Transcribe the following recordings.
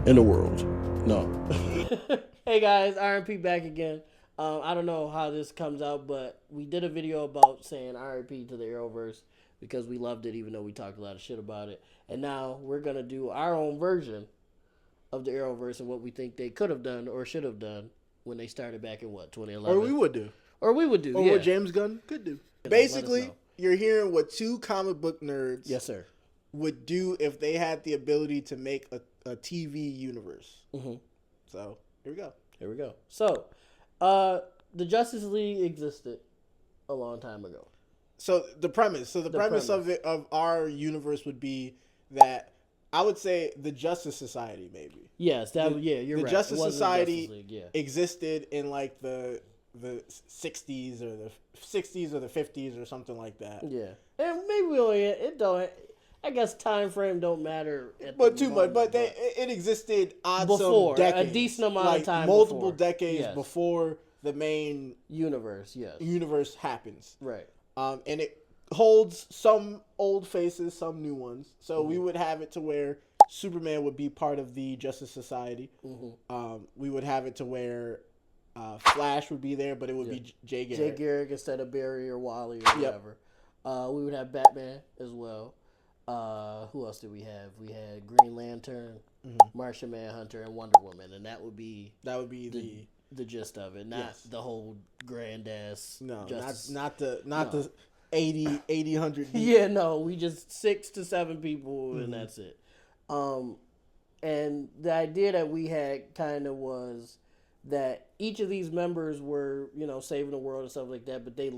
in the world. No. Hey guys, RMP back again. I don't know how this comes out, but we did a video about saying RIP to the Arrowverse because we loved it, even though we talked a lot of shit about it. And now we're gonna do our own version of the Arrowverse and what we think they could have done or should have done when they started back in 2011. Or we would do. Or what James Gunn could do. Basically, you're hearing what two comic book nerds yes, sir, would do if they had the ability to make a TV universe. Mm-hmm. So, here we go. So, the Justice League existed a long time ago. So, the premise of our universe would be that I would say the Justice Society, maybe. Yes, you're right. The Justice Society Justice League, existed in like the 60s or the 50s or something like that. Yeah, and maybe I guess time frame don't matter. But too much. But it existed before decades, a decent amount of time, multiple decades before the main universe. Yes, universe happens. Right. And it holds some old faces, some new ones. So we would have it to where Superman would be part of the Justice Society. Mm-hmm. We would have it to where Flash would be there, but it would be Jay Garrick. Jay Garrick instead of Barry or Wally or whatever. We would have Batman as well. Who else did we have? We had Green Lantern, Martian Manhunter, and Wonder Woman, and that would be the gist of it, not the whole grand ass. No, Justice. not the 80, 100. Yeah, no, we just 6 to 7 people, and that's it. And the idea that we had kind of was that each of these members were, saving the world and stuff like that, but they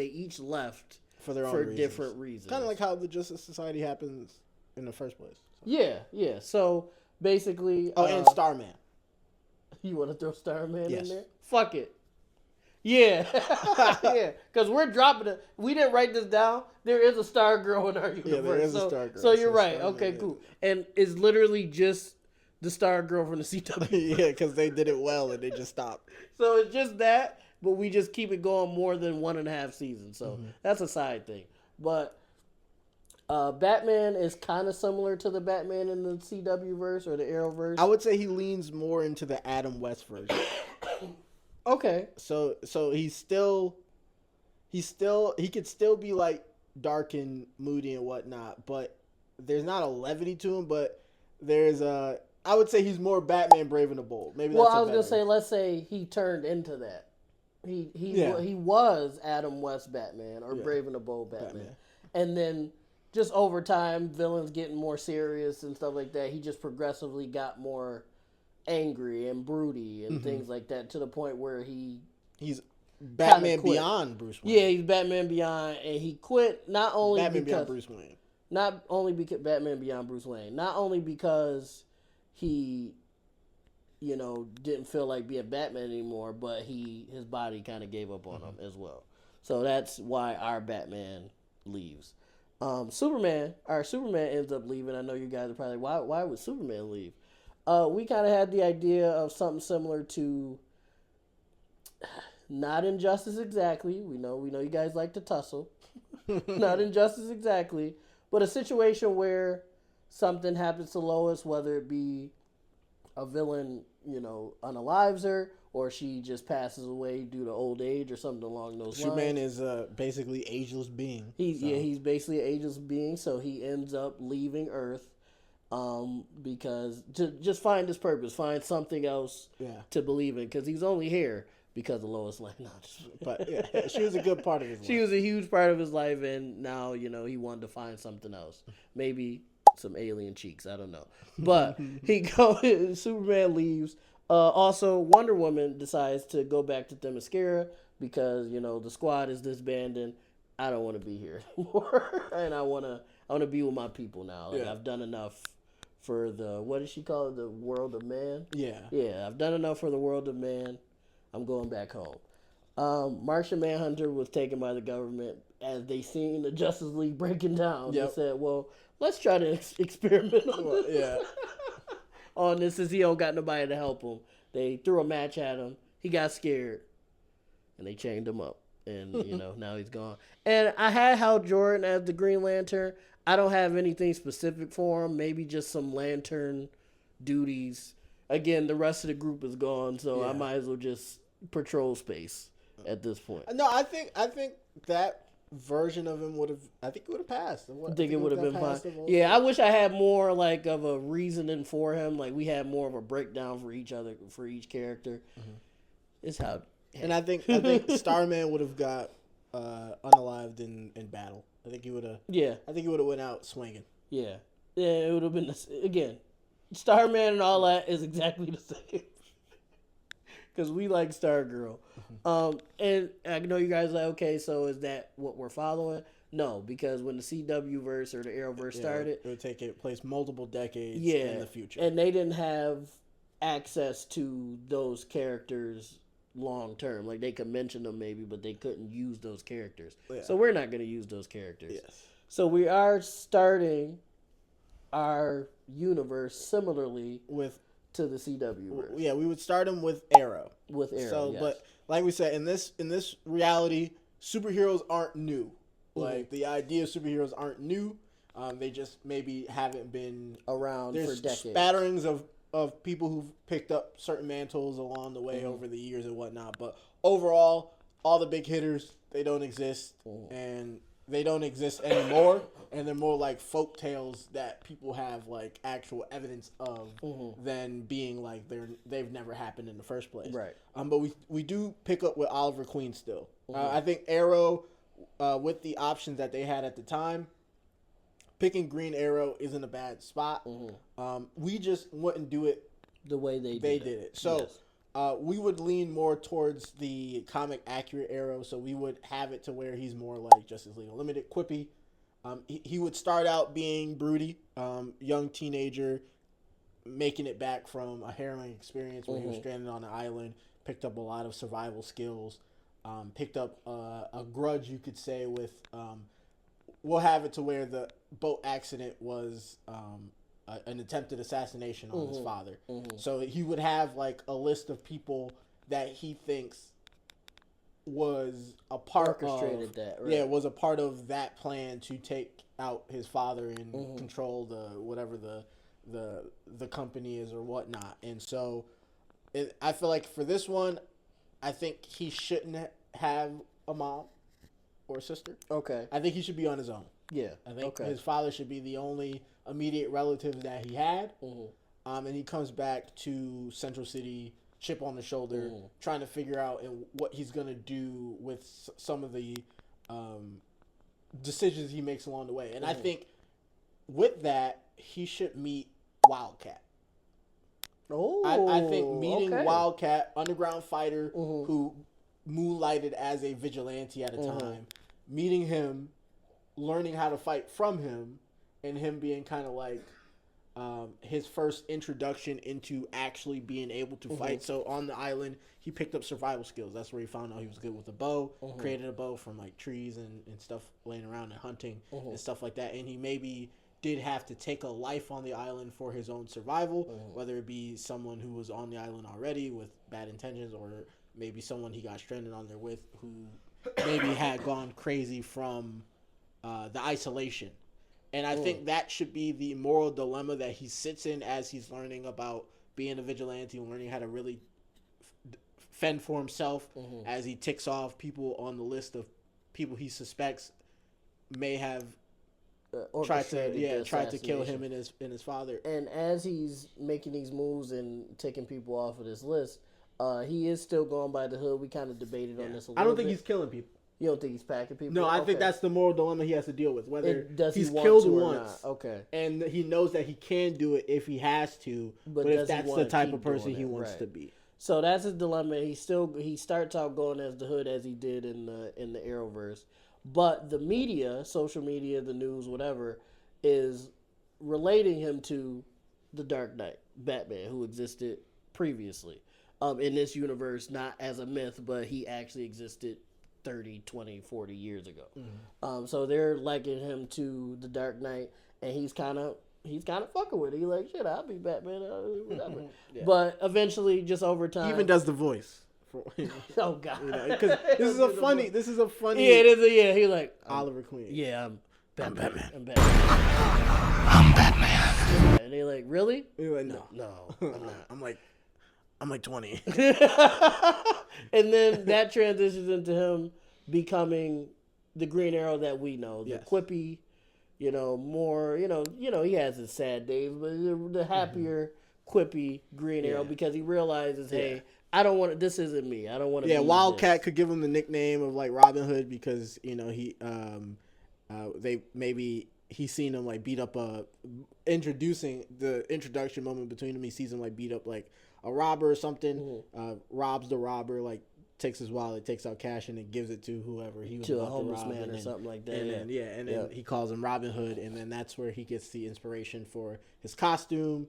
each left for their own reasons. Different reasons. Kind of like how the Justice Society happens in the first place. So. Yeah. So basically, and Starman. You want to throw Starman in there? Fuck it. Yeah, yeah. Because we're dropping it. We didn't write this down. There is a Stargirl in our universe. Yeah, there is a Stargirl. So you're right. Okay, cool. And it's literally just the Stargirl from the CW. Yeah, because they did it well and they just stopped. So it's just that, but we just keep it going more than 1.5 seasons. So that's a side thing. But Batman is kind of similar to the Batman in the CW verse or the Arrowverse. I would say he leans more into the Adam West version. Okay. So he could still be like dark and moody and whatnot, but there's not a levity to him. But there's I would say he's more Batman Brave and the Bold. Maybe. Well, I was gonna say, let's say he turned into that. He was Adam West Batman or Brave and the Bold Batman, and then just over time, villains getting more serious and stuff like that. He just progressively got more angry and broody and things like that to the point where he's Batman beyond Bruce Wayne. Yeah, he's Batman beyond, and he quit not only Batman beyond Bruce Wayne. Not only because Batman beyond Bruce Wayne. Not only because he, didn't feel like being Batman anymore, but his body kind of gave up on him as well. So that's why our Batman leaves. Our Superman ends up leaving. I know you guys are probably like, why would Superman leave? We kind of had the idea of something similar to, not Injustice exactly. We know you guys like to tussle. Not Injustice exactly, but a situation where something happens to Lois, whether it be a villain, unalives her, or she just passes away due to old age or something along those lines. Superman is basically ageless being. He's basically an ageless being, so he ends up leaving Earth. Because to just find his purpose, find something else to believe in, because he's only here because of Lois Lane. But she was a good part of his life. She was a huge part of his life, and now, he wanted to find something else. Maybe some alien cheeks, I don't know. But Superman leaves. Also, Wonder Woman decides to go back to Themyscira because, the squad is disbanding. I don't want to be here anymore. And I want to be with my people now. I've done enough for what did she call it? The world of man? Yeah. Yeah, I've done enough for the world of man. I'm going back home. Martian Manhunter was taken by the government as they seen the Justice League breaking down. Yep. They said, well, let's try to experiment on this. On this, since he don't got nobody to help him. They threw a match at him. He got scared. And they chained him up. And, now he's gone. And I had Hal Jordan as the Green Lantern. I don't have anything specific for him. Maybe just some lantern duties. Again, the rest of the group is gone, so Yeah. I might as well just patrol space at this point. No, I think that version of him would have. I think it would have passed. I think it would have been fine. Yeah, I wish I had more like of a reasoning for him. Like we had more of a breakdown for each character. Mm-hmm. It's how. And I think Starman would have got unalived in battle. I think he would have. Yeah. I think he would have went out swinging. Yeah. Yeah, it would have been again. Starman and all that is exactly the same. Because we like Stargirl. And I know you guys are like, okay, so is that what we're following? No, because when the CW verse or the Arrowverse started, it would take place multiple decades in the future. And they didn't have access to those characters long term. Like they could mention them maybe, but they couldn't use those characters. Yeah. So we're not going to use those characters. Yes. So we are starting our universe similarly to the CW verse. Yeah, we would start them with Arrow. So, yes. But like we said, in this reality, superheroes aren't new. Mm-hmm. Like the idea of superheroes aren't new. They just maybe haven't been around for decades. There's spatterings of people who've picked up certain mantles along the way over the years and whatnot. But overall, all the big hitters, they don't exist, and they don't exist anymore. And they're more like folk tales that people have like actual evidence of than being like they've never happened in the first place. Right. But we do pick up with Oliver Queen still. I think Arrow, with the options that they had at the time, picking Green Arrow isn't a bad spot. We just wouldn't do it the way they did it. So we would lean more towards the comic accurate Arrow. So we would have it to where he's more like Justice League Unlimited, quippy. He would start out being broody, young teenager, making it back from a harrowing experience where he was stranded on an island, picked up a lot of survival skills, picked up a grudge, you could say, with we'll have it to where the boat accident was an attempted assassination on his father. So he would have like a list of people that he thinks was a part orchestrated that, right? Yeah, was a part of that plan to take out his father and control whatever the company is or whatnot. And so I feel like for this one, I think he shouldn't have a mom or a sister. Okay. I think he should be on his own. Yeah. I think his father should be the only immediate relative that he had. And he comes back to Central City, chip on the shoulder, trying to figure out what he's going to do with some of the decisions he makes along the way. And I think with that, he should meet Wildcat. I think meeting Wildcat, underground fighter who moonlighted as a vigilante at a time, meeting him, learning how to fight from him, and him being kind of like his first introduction into actually being able to fight. So on the island, he picked up survival skills. That's where he found out he was good with a bow, created a bow from like trees and stuff laying around and hunting and stuff like that. And he maybe did have to take a life on the island for his own survival, whether it be someone who was on the island already with bad intentions, or maybe someone he got stranded on there with who maybe had gone crazy from the isolation. And I think that should be the moral dilemma that he sits in as he's learning about being a vigilante and learning how to really fend for himself, as he ticks off people on the list of people he suspects may have tried to kill him and his father. And as he's making these moves and taking people off of this list, he is still going by the hood. We kind of debated on this a little bit. I don't think he's killing people. You don't think he's packing people? No, I think that's the moral dilemma he has to deal with. Whether he's he killed to once, okay, and he knows that he can do it if he has to, but if that's the type of person he wants to be. So that's his dilemma. He starts out going as the hood as he did in the Arrowverse, but the media, social media, the news, whatever, is relating him to the Dark Knight, Batman, who existed previously in this universe, not as a myth, but he actually existed 30, 20, 40 years ago. So they're likening him to the Dark Knight, and he's kind of fucking with it. He's like, shit, I'll be Batman, whatever. Yeah. But eventually, just over time, he even does the voice. Oh God, because this is a funny. Yeah, it is. Yeah, he's like Oliver Queen. Yeah, I'm Batman. I'm Batman. I'm Batman. And they're like, really? You're like, no. No, I'm not. I'm like 20. And then that transitions into him becoming the Green Arrow that we know, the quippy, more, he has his sad days, but the happier, quippy Green Arrow because he realizes, hey, I don't want to. This isn't me. I don't want to. Yeah, be Wildcat this. could give him the nickname of like Robin Hood because he he's seen him like beat up the introduction moment between them. He sees him like beat up like a robber or something. Robs the robber, like takes his wallet, takes out cash, and then gives it to whoever he was to about a homeless to rob, man or something like that. And then he calls him Robin Hood, and then that's where he gets the inspiration for his costume.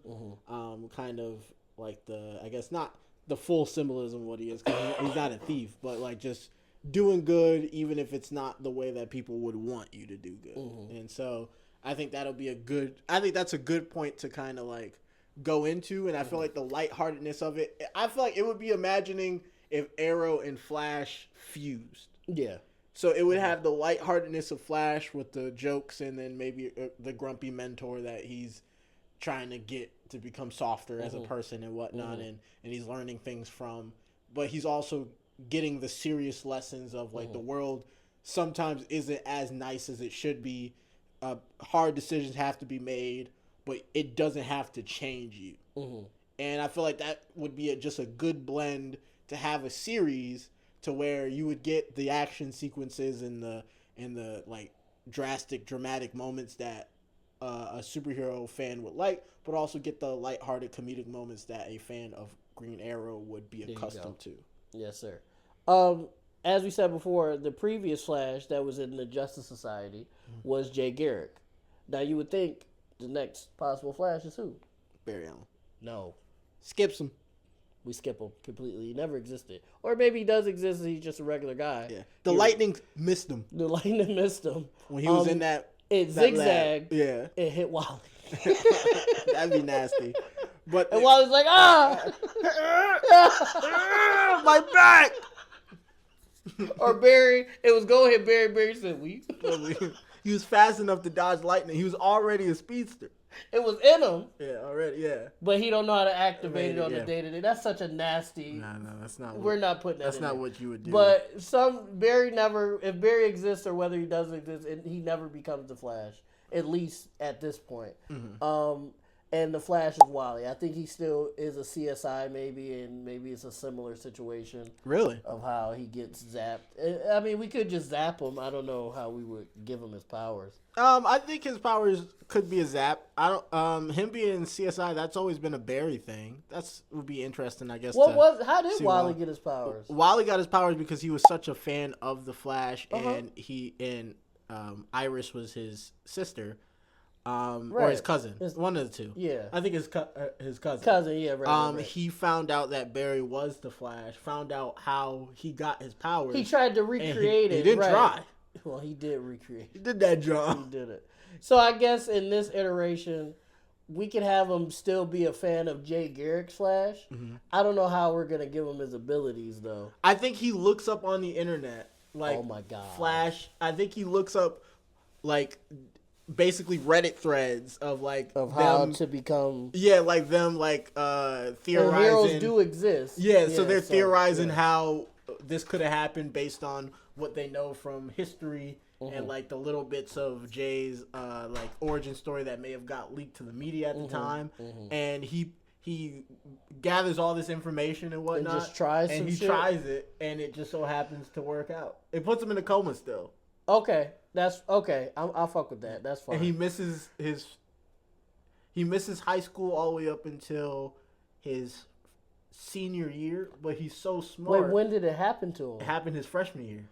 Kind of like I guess not the full symbolism of what he is, because he's not a thief, but like just doing good even if it's not the way that people would want you to do good. And so I think that's a good point to kind of like go into, and I feel like the lightheartedness of it, I feel like it would be imagining if Arrow and Flash fused. Yeah. So it would have the lightheartedness of Flash with the jokes, and then maybe the grumpy mentor that he's trying to get to become softer as a person and whatnot, and he's learning things from, but he's also getting the serious lessons of like the world sometimes isn't as nice as it should be. Hard decisions have to be made, but it doesn't have to change you. And I feel like that would be just a good blend to have a series to where you would get the action sequences and the like dramatic moments that a superhero fan would like, but also get the lighthearted comedic moments that a fan of Green Arrow would be accustomed to. Yes, sir. As we said before, the previous Flash that was in the Justice Society was Jay Garrick. Now you would think the next possible Flash is who? Barry Allen. No. Skips him. We skip him completely. He never existed. Or maybe he does exist and he's just a regular guy. Yeah. The lightning missed him. The lightning missed him. When he was in that zigzagged. Yeah. It hit Wally. That'd be nasty. But and Wally's like, my back. Or Barry, it was go ahead, Barry. Barry said, we. He was fast enough to dodge lightning. He was already a speedster. It was in him. Yeah, already, yeah. But he don't know how to activate it on the day-to-day. That's such a nasty... No, that's not we're not putting that That's in not there. what you would do. But if Barry exists or whether he doesn't exist, he never becomes the Flash. At least at this point. And the Flash is Wally. I think he still is a CSI maybe, and maybe it's a similar situation. Really? Of how he gets zapped. I mean, we could just zap him. I don't know how we would give him his powers. I think his powers could be a zap. I don't. Him being CSI, that's always been a Barry thing. Would be interesting, I guess. How did Wally get his powers? Wally got his powers because he was such a fan of the Flash, and Iris was his sister. Or his cousin. One of the two. Yeah. I think his cousin. Cousin, yeah, right. He found out that Barry was the Flash, found out how he got his powers. He tried to recreate it. He didn't try. Well, he did recreate it. He did that job. He did it. So I guess in this iteration, we could have him still be a fan of Jay Garrick's Flash. I don't know how we're going to give him his abilities, though. I think he looks up on the internet, like, oh my God, Flash. I think he looks up, like, basically Reddit threads of how to become like them theorizing. And heroes do exist. So they're theorizing how this could have happened based on what they know from history and like the little bits of Jay's like origin story that may have got leaked to the media at the time. And he gathers all this information and whatnot, and just tries tries it, and it just so happens to work out. It puts him in a coma still. Okay, that's okay. I'll fuck with that. That's fine. And he misses high school all the way up until his senior year, but he's so smart. Wait, when did it happen to him? It happened his freshman year.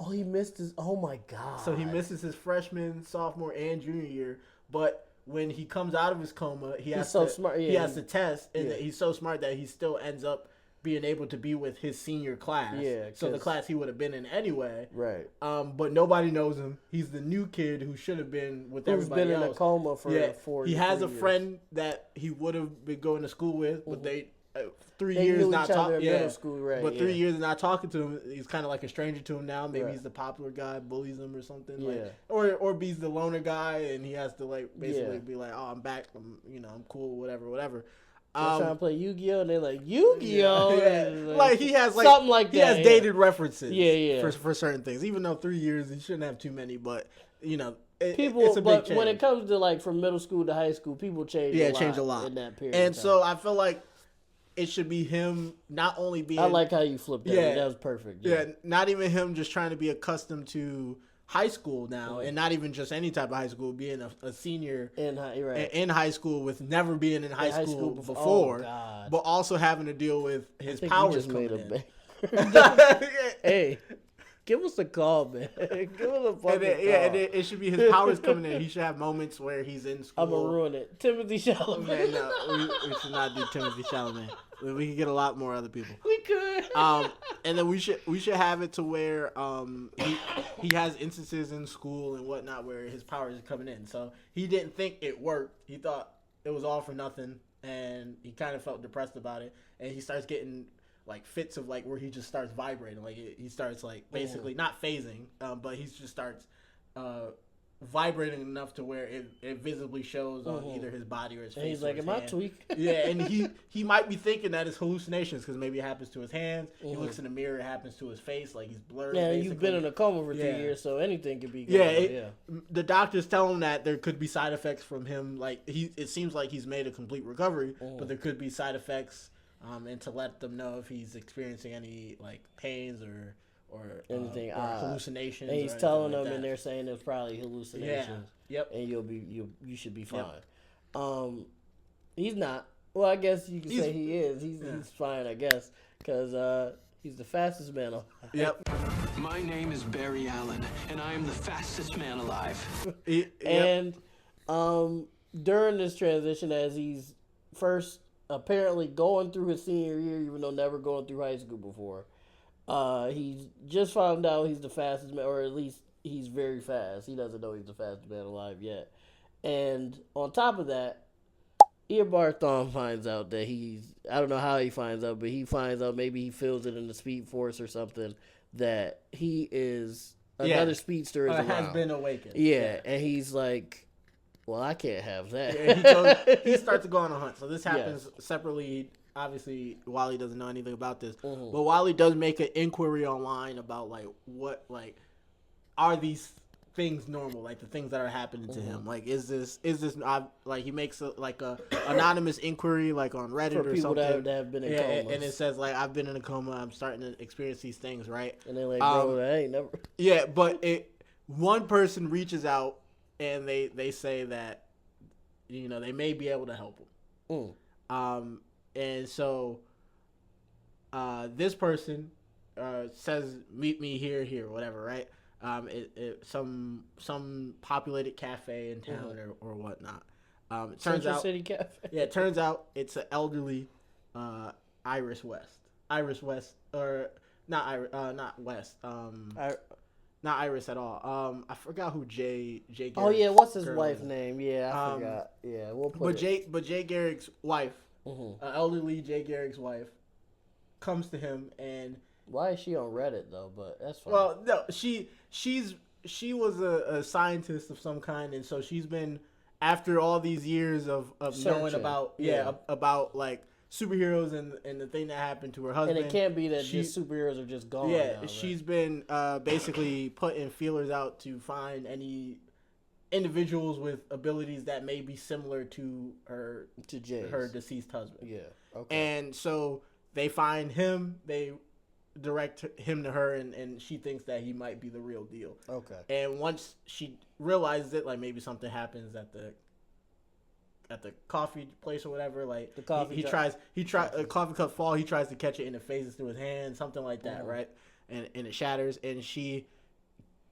Oh, he missed his. Oh my God. So he misses his freshman, sophomore, and junior year. But when he comes out of his coma, he has to test, and he's so smart that he still ends up being able to be with his senior class. Yeah. So the class he would have been in anyway. Right. But nobody knows him. He's the new kid who should have been with everybody else. Who's been in a coma for 4 years. He has a friend that he would have been going to school with, but they 3 They years knew not each other talking. in middle school, right? But 3 yeah. years not talking to him, he's kind of like a stranger to him now. Maybe Right. he's the popular guy, bullies him or something. Yeah. Like, or he's the loner guy, and he has to like basically be like, oh, I'm back. I'm cool. Whatever. They're trying to play Yu-Gi-Oh! And they're like, Yu-Gi-Oh! Yeah. Like he has like something like that. He has dated references. Yeah. For certain things, even though 3 years, he shouldn't have too many. But People, it's a big but change. when it comes to like from middle school to high school, people change. Change a lot in that period. And so I feel like it should be him not only being. I like how you flipped that. Yeah. That was perfect. Yeah, not even him just trying to be accustomed to high school now, and not even just any type of high school, being a senior in high school with never being in high school before, but also having to deal with his powers coming in. Hey, give us a call, man. Give us a fucking call. It should be his powers coming in. He should have moments where he's in school. I'm gonna ruin it. Timothy Chalamet. No, we should not do Timothy Chalamet. We could get a lot more other people. We could. And then we should have it to where he has instances in school and whatnot where his powers are coming in. So he didn't think it worked. He thought it was all for nothing, and he kind of felt depressed about it. And he starts getting like fits of like where he just starts vibrating, like he starts like basically not phasing, but he just starts vibrating enough to where it visibly shows on either his body or his face. And he's like, "Am I tweaked?" Yeah, and he might be thinking that it's hallucinations because maybe it happens to his hands. He looks in the mirror, it happens to his face, like he's blurred. Yeah, basically. you've been in a coma for 2 years, so anything could be going on. The doctors tell him that there could be side effects from him. Like it seems like he's made a complete recovery, but there could be side effects. And to let them know if he's experiencing any like pains or anything, or hallucinations. And he's or telling like them, that. and they're saying it's probably hallucinations. Yeah. Yep. And you should be fine. Yep. He's not. Well, I guess you could say he is. He's fine, I guess, because he's the fastest man alive. Yep. My name is Barry Allen, and I am the fastest man alive. And during this transition, as he's first apparently going through his senior year, even though never going through high school before, he's just found out he's the fastest man, or at least he's very fast. He doesn't know he's the fastest man alive yet. And on top of that, Eobard finds out that I don't know how he finds out, but he finds out, maybe he feels it in the Speed Force or something, that he is another speedster is around. Has been awakened. Yeah, and he's like, well, I can't have that. Yeah, he starts to go on a hunt. So this happens separately. Obviously, Wally doesn't know anything about this, but Wally does make an inquiry online about like what are these things normal, like the things that are happening to him. Like, is this like he makes a anonymous inquiry like on Reddit for or people something. that have been in comas. And it says like, I've been in a coma. I'm starting to experience these things, right? And they're like, bro, that ain't never. Yeah, but one person reaches out and they say that they may be able to help him. And so this person says, meet me here, whatever, right? Some populated cafe in town or whatnot. It turns Central out, City Cafe. Yeah, it turns out it's an elderly Iris West, or not West. Not Iris at all. I forgot who Jay Garrick's Oh yeah, what's his girl wife's is. name? Yeah, I forgot. Yeah, we'll put But Jay Garrick's wife, elderly Jay Garrick's wife, comes to him and. Why is she on Reddit though? But that's fine. Well, no, she was a scientist of some kind, and so she's been, after all these years of knowing about about like superheroes and the thing that happened to her husband. And it can't be that just superheroes are just gone. Yeah, now, right? she's been basically putting feelers out to find any individuals with abilities that may be similar to her deceased husband. Yeah. Okay. And so they find him. They direct him to her, and she thinks that he might be the real deal. Okay. And once she realizes it, like maybe something happens at the coffee place or whatever, like the coffee a coffee cup fall, he tries to catch it and it phases through his hand, something like that, right? And it shatters, and she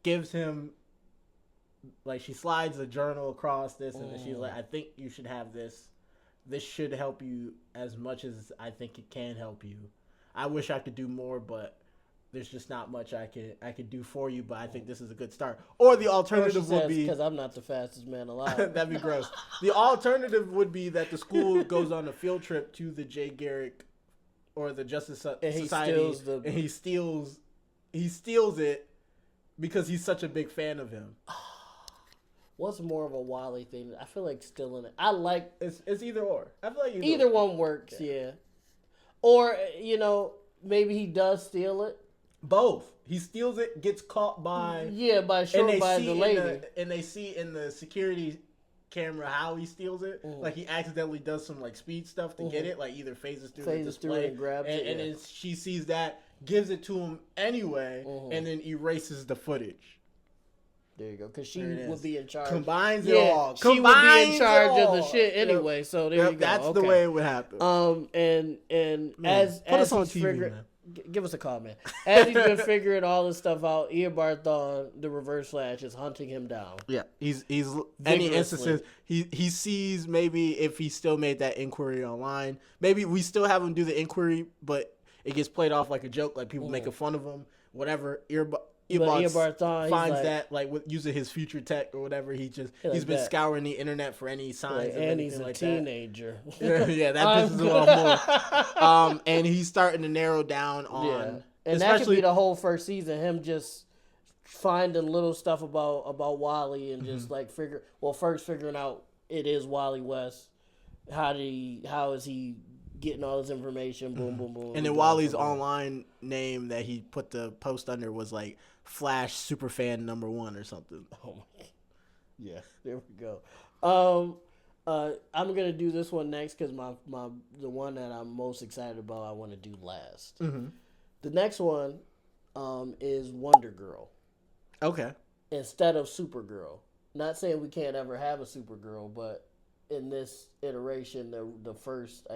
gives him, like, she slides a journal across this, and she's like, I think you should have this. This should help you as much as I think it can help you. I wish I could do more, but there's just not much I could do for you. But I think this is a good start. Or the alternative would be, because I'm not the fastest man alive. That'd be gross. The alternative would be that the school goes on a field trip to the Jay Garrick or the Justice And Society, and he steals it because he's such a big fan of him. What's more of a Wally thing? I feel like stealing it. I like it's either or. I feel like either one works. Yeah. Or maybe he does steal it. Both. He steals it, gets caught by by the lady, and they see in the security camera how he steals it. Like he accidentally does some like speed stuff to get it, like either phases through the display and grabs it, and then she sees that, gives it to him anyway, and then erases the footage. There you go, because she would be in charge. Combines it all. She would be in charge of the shit anyway. Yep. So there you go. That's the way it would happen. And man, as put us on he's TV, figuring, man. Give us a call, man. As he's been figuring all this stuff out, Eobard, the Reverse Flash, is hunting him down. Yeah, he's any instances he sees, maybe if he still made that inquiry online, maybe we still have him do the inquiry, but it gets played off like a joke, like people making fun of him, whatever. Eobard finds that using his future tech or whatever, he's been scouring the internet for any signs of and anything he's a like teenager. That. Yeah, that pisses him off more. And he's starting to narrow down on, and that could be the whole first season. Him just finding little stuff about Wally and just figuring out it is Wally West. How is he getting all this information? Boom, boom, boom. And then Wally's online name that he put the post under was like Flash Superfan #1 or something. Oh my God. Yeah, there we go. I'm gonna do this one next because the one that I'm most excited about I want to do last. The next one is Wonder Girl. Okay. Instead of Supergirl. Not saying we can't ever have a Supergirl, but in this iteration, the first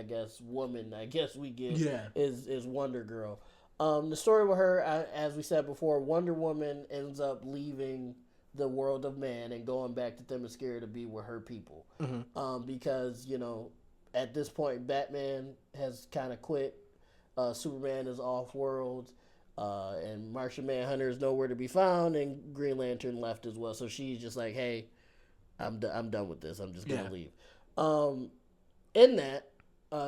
woman we get is Wonder Girl. The story with her, as we said before, Wonder Woman ends up leaving the world of man and going back to Themyscira to be with her people. Because, at this point, Batman has kind of quit. Superman is off-world. And Martian Manhunter is nowhere to be found. And Green Lantern left as well. So she's just like, hey, I'm done with this. I'm just going to leave. In that,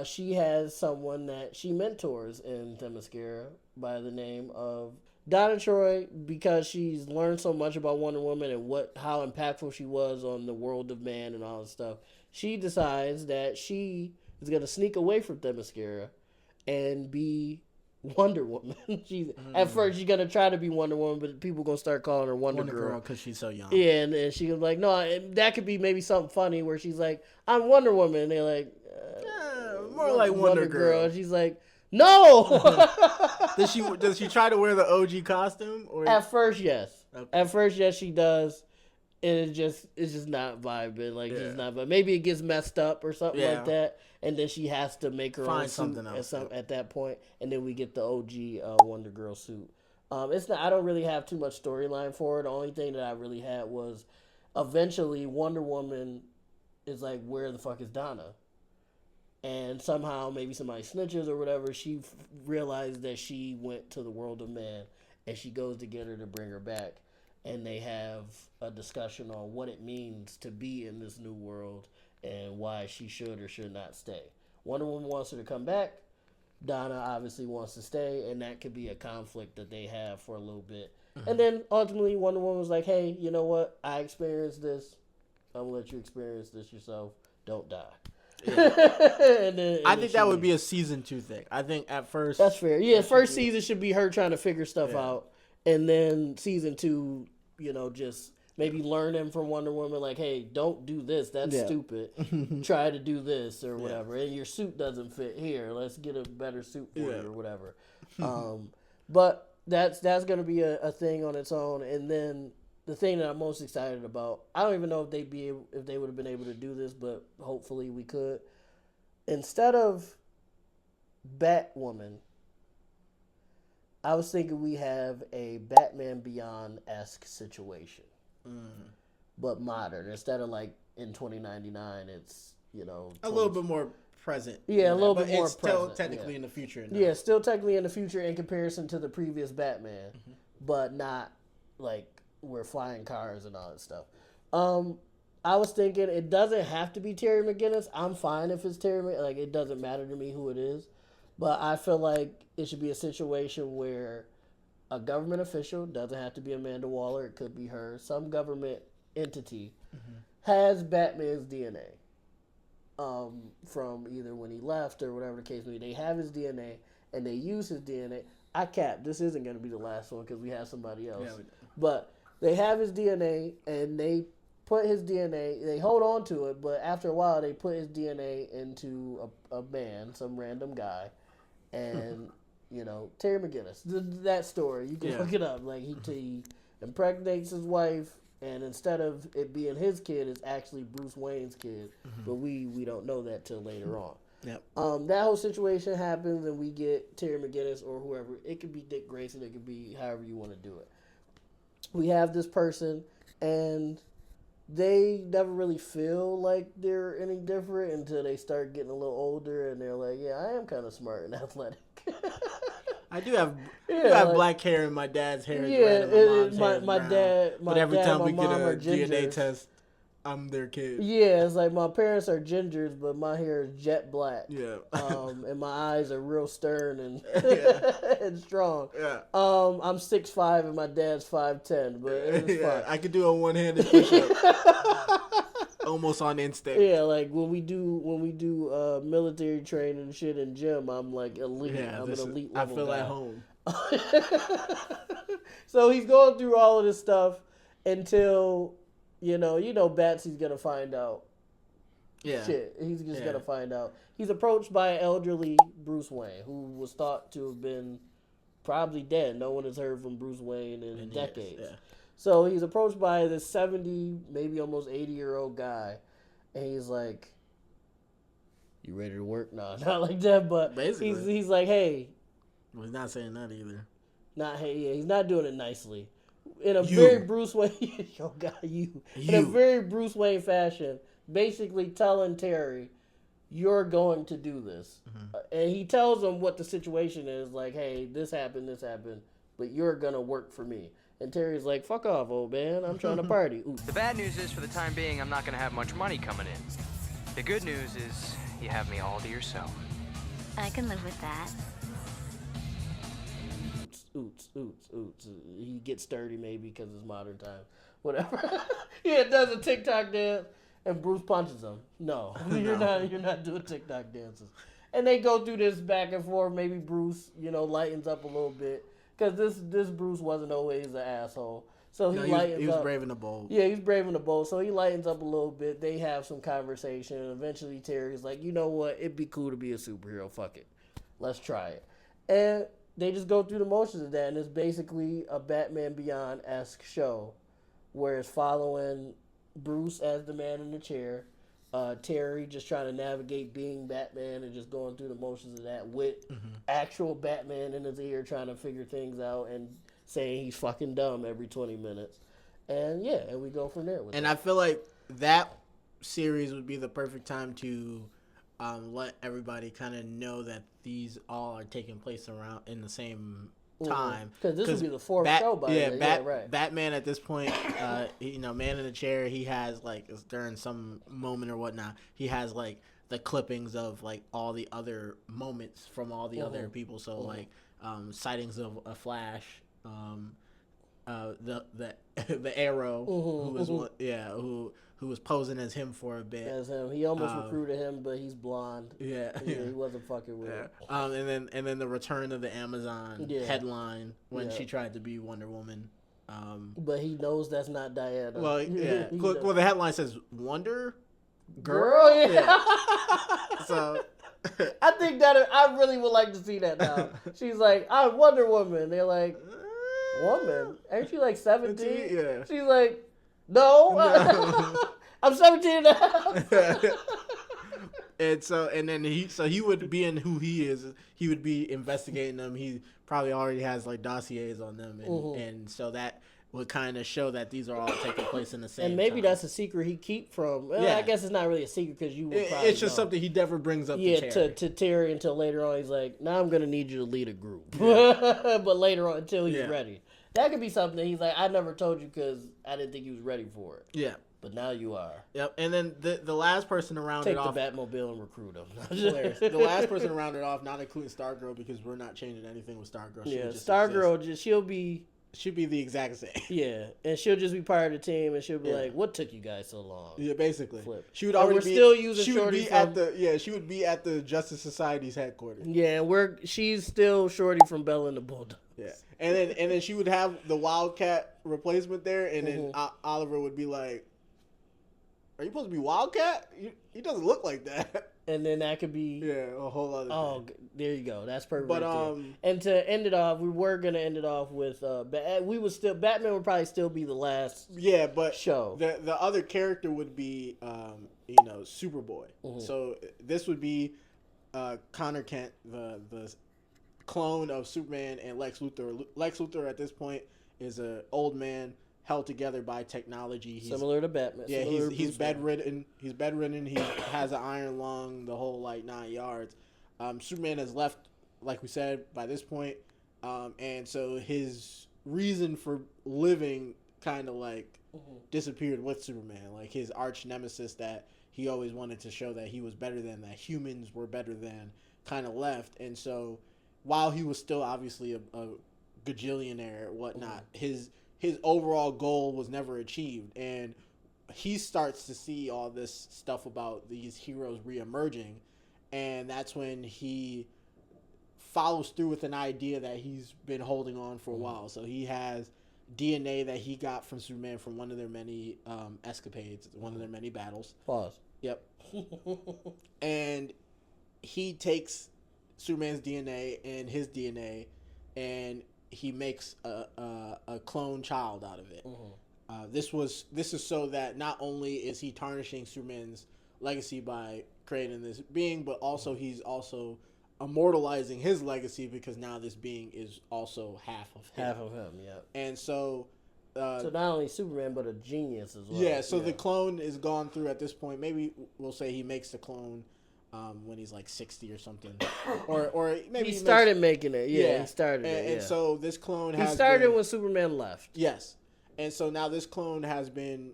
she has someone that she mentors in Themyscira by the name of Donna Troy, because she's learned so much about Wonder Woman and how impactful she was on the world of man and all this stuff. She decides that she is going to sneak away from Themyscira and be Wonder Woman. At first she's gonna try to be Wonder Woman, but people gonna start calling her Wonder Girl because she's so young. Yeah, and she was like, no, that could be maybe something funny where she's like, I'm Wonder Woman, and they're like, more like Wonder Girl. And she's like, no. Does she try to wear the OG costume? Or at first, yes. Okay. At first, yes, she does. And it's just not vibing. It's not vibing. Maybe it gets messed up or something like that. And then she has to make her own something else at that point, and then we get the OG Wonder Girl suit. It's not. I don't really have too much storyline for it. The only thing that I really had was, eventually Wonder Woman is like, where the fuck is Donna? And somehow maybe somebody snitches or whatever. She realized that she went to the world of man, and she goes to get her to bring her back, and they have a discussion on what it means to be in this new world. And why she should or should not stay. Wonder Woman wants her to come back. Donna obviously wants to stay, and that could be a conflict that they have for a little bit. And then ultimately Wonder Woman was like, hey, you know what? I experienced this. I'm going to let you experience this yourself. Don't die. Yeah. I think that would be a season 2 thing. I think at first... That's fair. Yeah, first season should be her trying to figure stuff out. And then season 2, just... maybe learning from Wonder Woman, like, hey, don't do this. That's stupid. Try to do this or whatever. And your suit doesn't fit here. Let's get a better suit for you or whatever. But that's going to be a thing on its own. And then the thing that I'm most excited about, I don't even know if they would have been able to do this, but hopefully we could. Instead of Batwoman, I was thinking we have a Batman Beyond-esque situation. But modern. Instead of like in 2099, it's a little bit more present. Yeah, a little bit more present. Still technically in the future. Now. Yeah, still technically in the future in comparison to the previous Batman, but not like we're flying cars and all that stuff. I was thinking it doesn't have to be Terry McGinnis. I'm fine if it's Terry. Like it doesn't matter to me who it is. But I feel like it should be a situation where a government official, doesn't have to be Amanda Waller, it could be her, some government entity has Batman's DNA. From either when he left or whatever the case may be. They have his DNA and they use his DNA. I cap, this isn't going to be the last one because we have somebody else. Yeah, but they have his DNA and they put his DNA, they hold on to it, but after a while they put his DNA into a man, some random guy, and, you know, Terry McGinnis. That story, you can look it up. Like, he impregnates his wife, and instead of it being his kid, it's actually Bruce Wayne's kid, but we don't know that till later on. Yep. That whole situation happens, and we get Terry McGinnis or whoever. It could be Dick Grayson. It could be however you want to do it. We have this person, and they never really feel like they're any different until they start getting a little older, and they're like, yeah, I am kind of smart and athletic. I do have black hair, and my dad's hair is red, and my mom's hair is brown. But every time we get a DNA test, I'm their kid. Yeah, it's like my parents are gingers, but my hair is jet black. Yeah. And my eyes are real stern and and strong. Yeah. I'm 6'5" and my dad's 5'10", but it's fine. I could do a one-handed push-up. Almost on instinct. Yeah, like when we do military training and shit in gym, I'm like elite. Yeah, I'm an elite level I feel guy. at home. So he's going through all of this stuff until, you know, Batsy's gonna find out. Yeah. Shit, he's just gonna find out. He's approached by an elderly Bruce Wayne who was thought to have been probably dead. No one has heard from Bruce Wayne in decades. Yeah. So he's approached by this 70, maybe almost 80-year-old guy, and he's like, "You ready to work?" No, not like that, but basically, he's like, "Hey." Well, he's not saying that either. He's not doing it nicely. In a very Bruce Wayne, in a very Bruce Wayne fashion, basically telling Terry, "You're going to do this," and he tells him what the situation is. Like, "Hey, this happened, but you're gonna work for me." And Terry's like, "Fuck off, old man. I'm trying to party." Ooh. The bad news is, for the time being, I'm not going to have much money coming in. The good news is, you have me all to yourself. I can live with that. Oots. He gets sturdy maybe because it's modern time. Whatever. Yeah, does a TikTok dance, and Bruce punches him. No, you're not doing TikTok dances. And they go through this back and forth. Maybe Bruce, lightens up a little bit. Because this Bruce wasn't always an asshole. So he lightens up. He was brave and bold. Yeah, he's brave and bold. So he lightens up a little bit. They have some conversation. And eventually Terry's like, you know what? It'd be cool to be a superhero. Fuck it. Let's try it. And they just go through the motions of that. And it's basically a Batman Beyond-esque show where it's following Bruce as the man in the chair. Terry just trying to navigate being Batman and just going through the motions of that with actual Batman in his ear trying to figure things out and saying he's fucking dumb every 20 minutes. And and we go from there. I feel like that series would be the perfect time to let everybody kind of know that these all are taking place around in the same time. Because this would be the fourth show by right. Batman at this point, man in the chair, he has during some moment or whatnot, he has the clippings of all the other moments from all the other people. So sightings of a Flash, the Arrow, who was posing as him for a bit. As him, he almost recruited him, but he's blonde. Yeah, he wasn't fucking with it. And then the return of the Amazon headline when she tried to be Wonder Woman. But he knows that's not Diana. Well, yeah. Well, the headline says Wonder Girl. Yeah. So. I think that I really would like to see that now. She's like, I'm Wonder Woman. They're like, woman? Ain't she 17? Yeah. She's like, no. I'm 17 and a half. And then he would be in who he is. He would be investigating them. He probably already has dossiers on them, and so that would kind of show that these are all taking place in the same. And maybe time. That's a secret he keep from. Well, I guess it's not really a secret because you would probably it's just something he never brings up. To Terry until later on. He's like, now I'm gonna need you to lead a group, but later on until he's ready. That could be something he's like, I never told you because I didn't think he was ready for it. Yeah. but now you are. Yep. And then the last person to round Take it off. the Batmobile and recruit him. Hilarious. The last person to round it off, not including Stargirl, because we're not changing anything with Stargirl. Yeah, just Stargirl, she'll be... Should be the exact same. Yeah, and she'll just be part of the team, and she'll be like, "What took you guys so long?" Yeah, basically. Flip. She would already we're still using she would Shorty be from, at the she would be at the Justice Society's headquarters. Yeah, and she's still Shorty from Bella and the Bulldogs. Yeah, and then she would have the Wildcat replacement there, and then Oliver would be like, "Are you supposed to be Wildcat? He doesn't look like that." And then that could be a whole other. thing. There you go. That's perfect. But right and to end it off, we were gonna end it off with Batman would probably still be the last. Yeah, but show. The other character would be Superboy. So this would be Connor Kent, the clone of Superman and Lex Luthor. Lex Luthor at this point is an old man held together by technology. Similar to Batman. Yeah, he's bedridden. He's bedridden. He has an iron lung. The whole 9 yards. Superman has left, like we said, by this point, and so his reason for living kind of disappeared with Superman. Like his arch nemesis that he always wanted to show that he was better than, that humans were better than, kind of left. And so while he was still obviously a gajillionaire and whatnot, his overall goal was never achieved. And he starts to see all this stuff about these heroes reemerging, and that's when he follows through with an idea that he's been holding on for a while. So he has DNA that he got from Superman from one of their many escapades, one of their many battles. Pause. Yep. And he takes Superman's DNA and his DNA, and he makes a clone child out of it. This is so that not only is he tarnishing Superman's legacy by creating this being, but also he's also immortalizing his legacy, because now this being is also half of him. Yeah. And so not only Superman, but a genius as well. Yeah, so the clone is gone through at this point. Maybe we'll say he makes the clone when he's 60 or something, or maybe he started making it. Yeah, he started and so this clone he started when Superman left. Yes, and so now this clone has been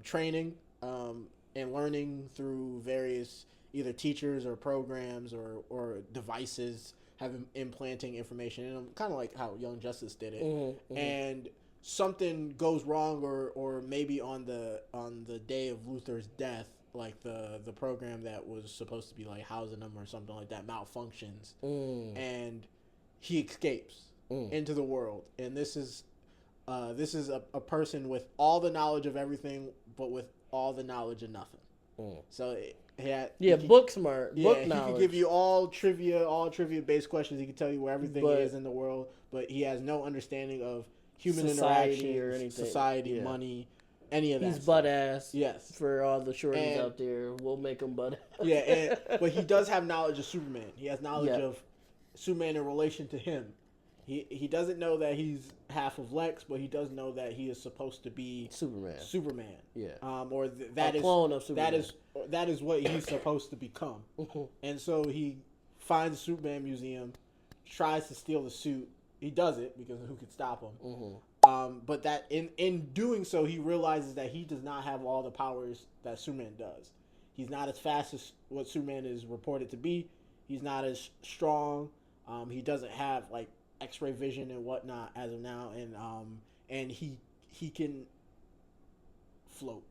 training and learning through various either teachers or programs or devices, have him implanting information in him, kind of like how Young Justice did it. And something goes wrong, or maybe on the day of Luthor's death, the program that was supposed to be housing him or something like that malfunctions, and he escapes into the world. And this is a person with all the knowledge of everything, but with all the knowledge of nothing. So book smart, book knowledge. He could give you all trivia based questions. He could tell you where everything is in the world, but he has no understanding of human interaction or anything. Society, money, any of that. He's butt ass. Yes, for all the shorties out there, we'll make him butt ass. Yeah, but he does have knowledge of Superman. He has knowledge of Superman in relation to him. He doesn't know that he's half of Lex, but he does know that he is supposed to be Superman. Yeah. Or that is a clone of Superman. That is what he's supposed to become. And so he finds the Superman museum, tries to steal the suit. He does it because who could stop him? But that in doing so, he realizes that he does not have all the powers that Superman does. He's not as fast as what Superman is reported to be. He's not as strong. He doesn't have X-ray vision and whatnot as of now, and he can float.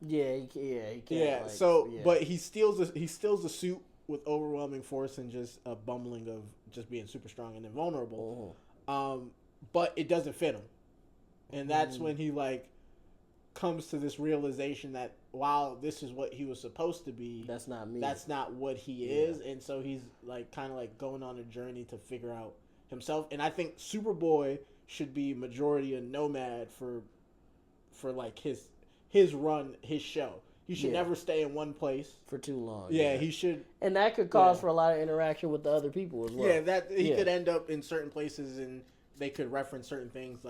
He can. But he steals the suit with overwhelming force and just a bumbling of just being super strong and invulnerable. But it doesn't fit him, and that's when he comes to this realization that while this is what he was supposed to be, that's not me. That's not what he is, and so he's kind of going on a journey to figure out himself. And I think Superboy should be majority a nomad for his run, his show. He should never stay in one place for too long. He should, and that could cause for a lot of interaction with the other people as well. Yeah, that he could end up in certain places and they could reference certain things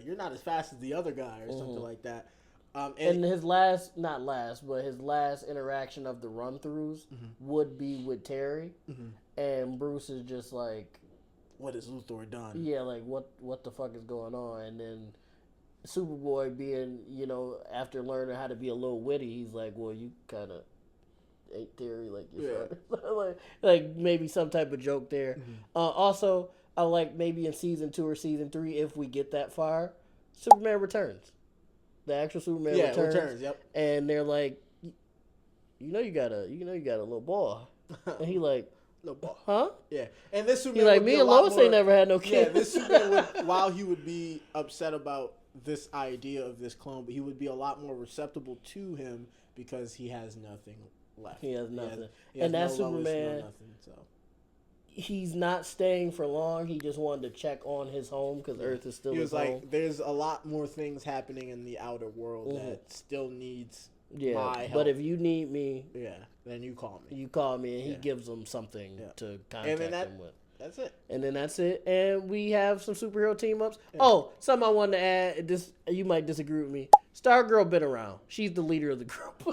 you're not as fast as the other guy or something like that. And his last interaction of the run-throughs would be with Terry, and Bruce is just what has Luthor done? Yeah, what the fuck is going on? And then Superboy being, after learning how to be a little witty, he's like, well, you kind of ain't Terry like your son. like maybe some type of joke there. Also, I like maybe in season 2 or season 3, if we get that far, Superman returns. The actual Superman returns. Yep. And they're like, you got a little boy. And he like, little boy. huh? Yeah. And this He Superman like, would me be and a lot Lois more, ain't never had no Yeah, kid. this Superman would, while he would be upset about this idea of this clone, but he would be a lot more receptible to him because he has nothing left. He has nothing. He has And that no Lois, no Superman, nothing, so. he's not staying for long. He just wanted to check on his home because Earth is still He his was like, home. there's a lot more things happening in the outer world that still needs Yeah, my help. but if you need me, then you call me. you call me, and he gives them something to contact him with. That's it. And then that's it. And we have some superhero team ups. Yeah. Oh, something I wanted to add. This you might disagree with me. Stargirl been around. She's the leader of the group.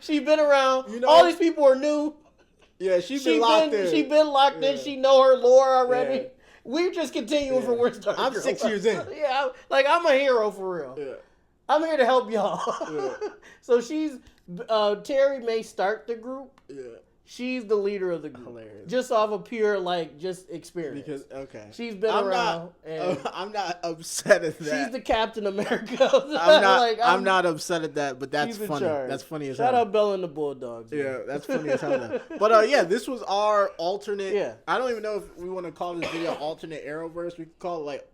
She's been around. All these people are new. Yeah, she's been locked in. She been locked in. She know her lore already. Yeah. We're just continuing from where Stargirl. I'm 6 years in. Yeah, I'm a hero for real. Yeah. I'm here to help y'all. Yeah. So she's Terry may start the group. Yeah. She's the leader of the group. Hilarious. Just off of pure just experience. Because she's been around. I'm not upset at that. She's the Captain America. I'm not upset at that, but that's funny. That's funny as hell. Shout out Bella and the Bulldogs. Man. Yeah, that's funny as hell. But this was our alternate. Yeah. I don't even know if we want to call this video alternate Arrowverse. We could call it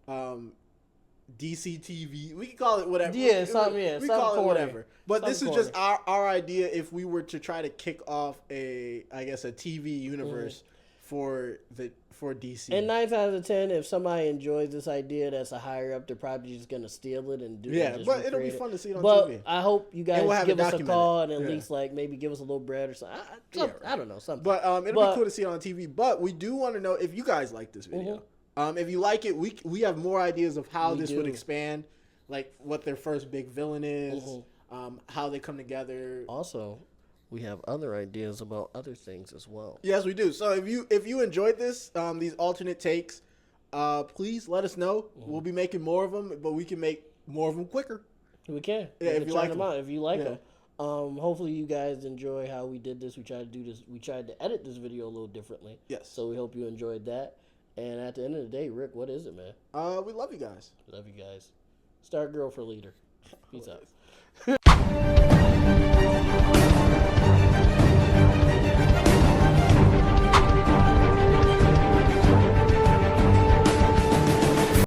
DC TV. We can call it whatever. Yeah, something. Yeah, we call it whatever. But this is just our idea. If we were to try to kick off a TV universe for DC. And 9 times out of 10, if somebody enjoys this idea, that's a higher up. They're probably just gonna steal it and do. Yeah, just but it'll be fun to see it on but TV. I hope you guys give us a call and at least maybe give us a little bread or something. I don't know something. But it'll be cool to see it on TV. But we do want to know if you guys like this video. If you like it, we have more ideas of how this would expand, like what their first big villain is, how they come together. Also, we have other ideas about other things as well. Yes, we do. So if you enjoyed this, these alternate takes, please let us know. We'll be making more of them, but we can make more of them quicker. We can. Yeah, if you like them. If you like them. Hopefully you guys enjoy how we did this. We tried to do this. We tried to edit this video a little differently. Yes. So we hope you enjoyed that. And at the end of the day, Rick, what is it, man? We love you guys. Love you guys. Stargirl for leader. Peace out.